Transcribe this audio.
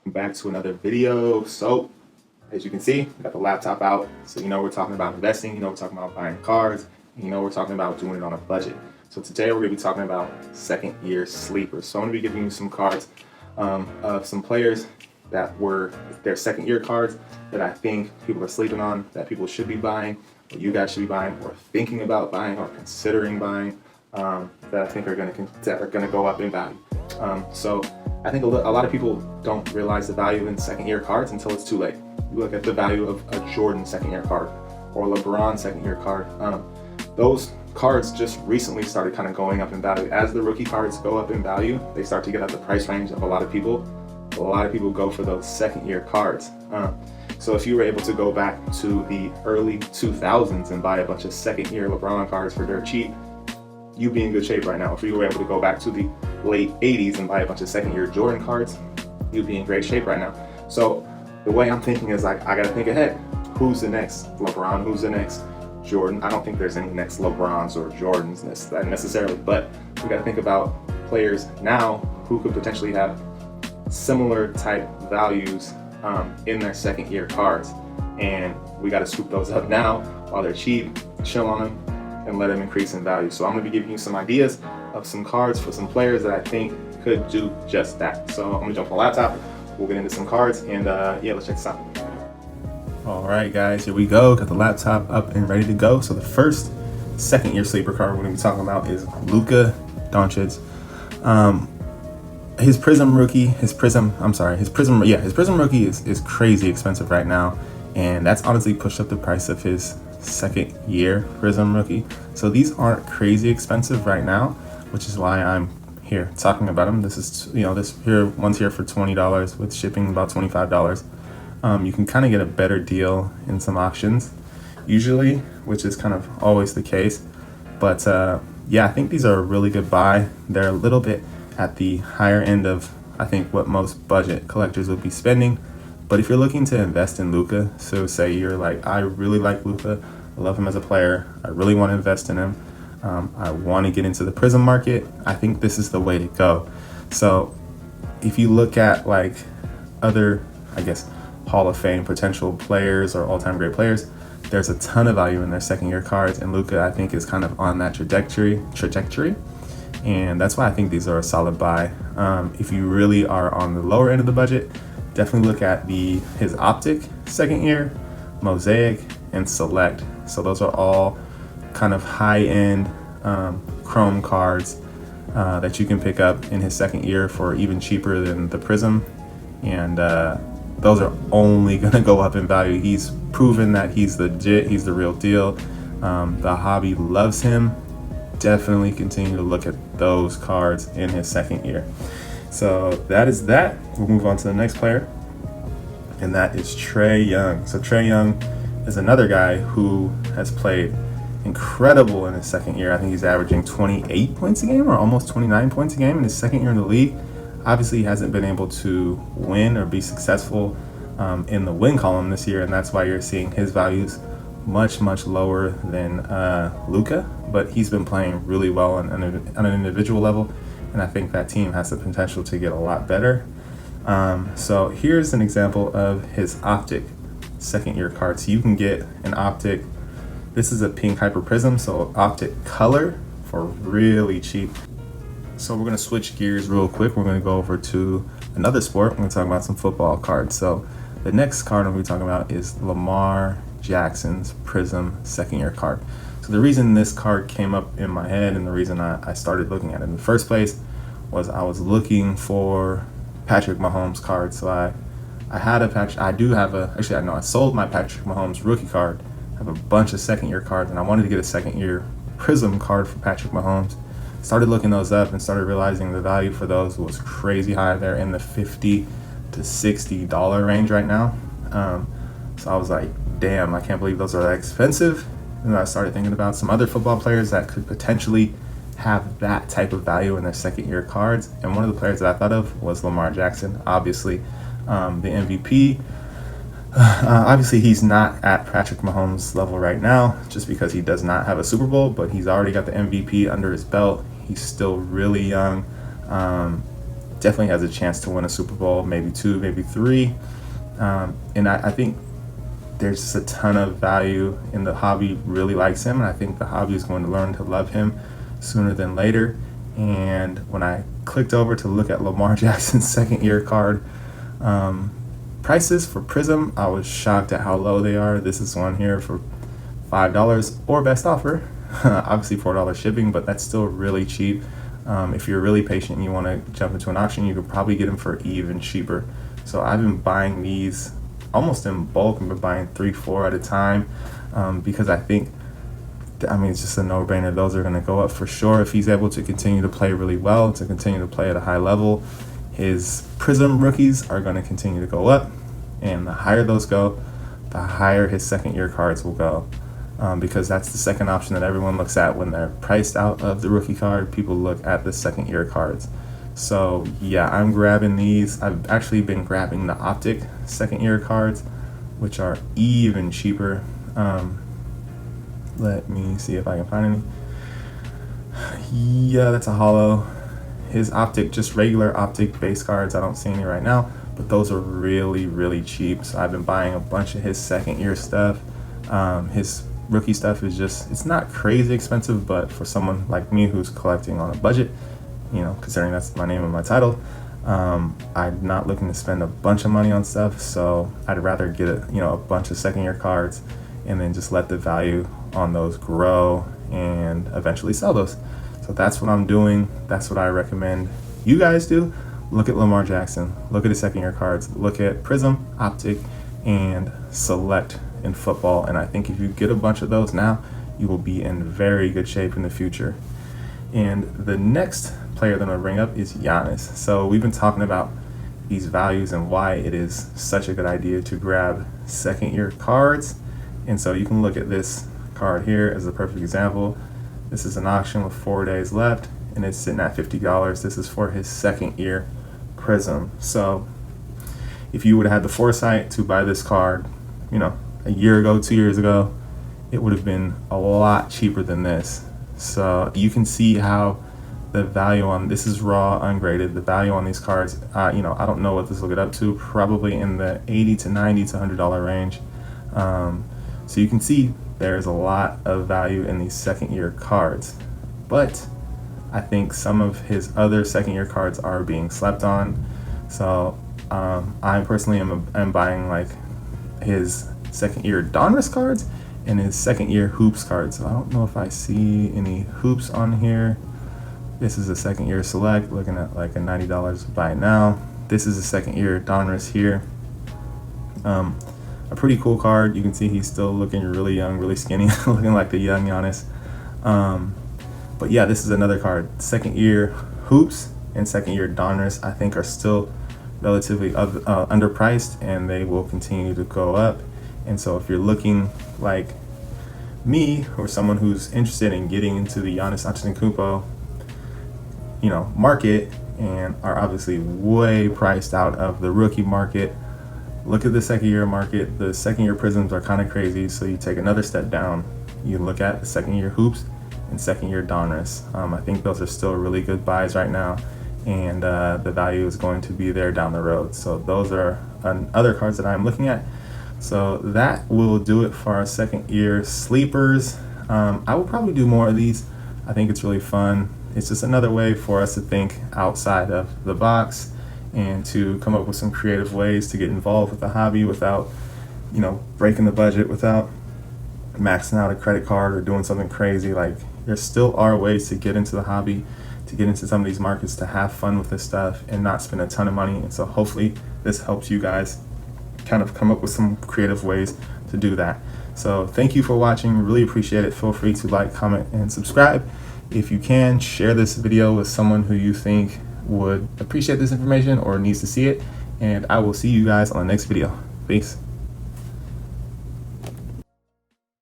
Back to another video. So as you can see, I got the laptop out. So we're talking about investing, we're talking about buying cars, we're talking about doing it on a budget. So today we're going to be talking about second year sleepers. So I'm going to be giving you some cards of some players that were their second year cards that I think people are sleeping on, that people should be buying, or you guys should be buying, or thinking about buying, or considering buying, that I think are going to go up in value. So I think a lot of people don't realize the value in second year cards until it's too late. You look at the value of a Jordan second year card or Lebron second year card. Those cards just recently started kind of going up in value. As the rookie cards go up in value, they start to get at the price range of a lot of people. A lot of people go for those second year cards. So if you were able to go back to the early 2000s and buy a bunch of second year LeBron cards for dirt cheap, you'd be in good shape right now. If you were able to go back to the late 80s and buy a bunch of second year Jordan cards, you'd be in great shape right now. So the way I'm thinking is like, I gotta think ahead. Who's the next LeBron? Who's the next Jordan? I don't think there's any next LeBrons or Jordans necessarily, but we gotta think about players now who could potentially have similar type values in their second year cards. And we gotta scoop those up now while they're cheap, chill on them, and let them increase in value. So I'm gonna be giving you some ideas of some cards for some players that I think could do just that. So I'm gonna jump on the laptop, we'll get into some cards, and let's check this out. All right, guys, here we go. Got the laptop up and ready to go. So the first second year sleeper card we're gonna be talking about is Luka Doncic. His Prism rookie is crazy expensive right now, and that's honestly pushed up the price of his second year Prism rookie. So these aren't crazy expensive right now, which is why I'm here talking about them. This is, one's here for $20 with shipping about $25. You can kind of get a better deal in some auctions usually, which is kind of always the case. But I think these are a really good buy. They're a little bit at the higher end of, I think, what most budget collectors would be spending. But if you're looking to invest in Luka, so say you're like, I really like Luka, I love him as a player, I really want to invest in him, I want to get into the Prism market, I think this is the way to go. So if you look at like other, Hall of Fame potential players or all-time great players, there's a ton of value in their second year cards, and Luka, I think, is kind of on that trajectory. And that's why I think these are a solid buy. If you really are on the lower end of the budget, definitely look at his Optic second year, Mosaic, and Select. So those are all kind of high-end Chrome cards that you can pick up in his second year for even cheaper than the Prism. And those are only gonna go up in value. He's proven that he's legit, he's the real deal. The hobby loves him. Definitely continue to look at those cards in his second year. So that is that. We'll move on to the next player, and that is Trae Young. So Trae Young is another guy who has played incredible in his second year. I think he's averaging 28 points a game or almost 29 points a game in his second year in the league. Obviously, he hasn't been able to win or be successful in the win column this year, and that's why you're seeing his values much lower than Luka, but he's been playing really well on an individual level, and I think that team has the potential to get a lot better. So here's an example of his Optic second year card. So you can get an Optic, this is a pink Hyper Prism, so Optic color for really cheap. So we're going to switch gears real quick. We're going to go over to another sport. We're going to talk about some football cards. So the next card I'm going to be talking about is Lamar Jackson's Prism second year card. So the reason this card came up in my head and the reason I started looking at it in the first place was I was looking for Patrick Mahomes cards. So I sold my Patrick Mahomes rookie card. I have a bunch of second year cards, and I wanted to get a second year Prism card for Patrick Mahomes. Started looking those up and started realizing the value for those was crazy high. They're in the $50 to $60 range right now. So I was like, damn, I can't believe those are that expensive. And I started thinking about some other football players that could potentially have that type of value in their second year cards. And one of the players that I thought of was Lamar Jackson, obviously the MVP. Obviously, he's not at Patrick Mahomes' level right now just because he does not have a Super Bowl, but he's already got the MVP under his belt. He's still really young. definitely has a chance to win a Super Bowl, maybe 2, maybe 3. And I think there's just a ton of value, and the hobby really likes him, and I think the hobby is going to learn to love him sooner than later. And when I clicked over to look at Lamar Jackson's second year card prices for Prism, I was shocked at how low they are. This is one here for $5 or best offer. Obviously $4 shipping, but that's still really cheap. If you're really patient and you want to jump into an auction, you could probably get them for even cheaper. So I've been buying these almost in bulk. I've been buying 3-4 at a time because I think, it's just a no-brainer. Those are going to go up for sure if he's able to continue to play really well, to continue to play at a high level. His Prism rookies are going to continue to go up, and the higher those go, the higher his second year cards will go, because that's the second option that everyone looks at when they're priced out of the rookie card. People look at the second year cards. So yeah, I'm grabbing these. I've actually been grabbing the Optic second year cards, which are even cheaper. Let me see if I can find any. Yeah, that's a holo. His Optic, just regular Optic base cards, I don't see any right now, but those are really, really cheap. So I've been buying a bunch of his second year stuff. His rookie stuff is just, it's not crazy expensive, but for someone like me who's collecting on a budget, considering that's my name and my title, I'm not looking to spend a bunch of money on stuff. So I'd rather get a bunch of second year cards and then just let the value on those grow and eventually sell those. So that's what I'm doing. That's what I recommend you guys do. Look at Lamar Jackson, look at his second year cards, look at Prism, Optic, and Select in football. And I think if you get a bunch of those now, you will be in very good shape in the future. And the next player that I'm gonna bring up is Giannis. So we've been talking about these values and why it is such a good idea to grab second year cards. And so you can look at this card here as a perfect example. This is an auction with 4 days left, and it's sitting at $50. This is for his second year Prism. So if you would have had the foresight to buy this card, a year ago, 2 years ago, it would have been a lot cheaper than this. So you can see how the value on this is raw, ungraded. The value on these cards, I don't know what this will get up to, probably in the $80 to $90 to $100 range. So you can see there's a lot of value in these second year cards, but I think some of his other second year cards are being slept on. So I personally am buying like his second year Donruss cards and his second year Hoops cards. So I don't know if I see any Hoops on here. This is a second year Select, looking at like a $90 buy now. This is a second year Donruss here. A pretty cool card. You can see he's still looking really young, really skinny, looking like the young Giannis. But yeah, this is another card. Second year Hoops and second year Donruss, I think, are still relatively underpriced, and they will continue to go up. And so if you're looking like me or someone who's interested in getting into the Giannis Antetokounmpo, market, and are obviously way priced out of the rookie market, look at the second year market. The second year Prisms are kind of crazy, so you take another step down. You look at the second year Hoops and second year Donruss. I think those are still really good buys right now, and the value is going to be there down the road. So those are other cards that I'm looking at. So that will do it for our second year sleepers. I will probably do more of these. I think it's really fun. It's just another way for us to think outside of the box and to come up with some creative ways to get involved with the hobby without, breaking the budget, without maxing out a credit card or doing something crazy. Like, there still are ways to get into the hobby, to get into some of these markets, to have fun with this stuff and not spend a ton of money. And so hopefully this helps you guys kind of come up with some creative ways to do that. So thank you for watching. Really appreciate it. Feel free to like, comment, and subscribe. If you can, share this video with someone who you think would appreciate this information or needs to see it. And I will see you guys on the next video. Peace.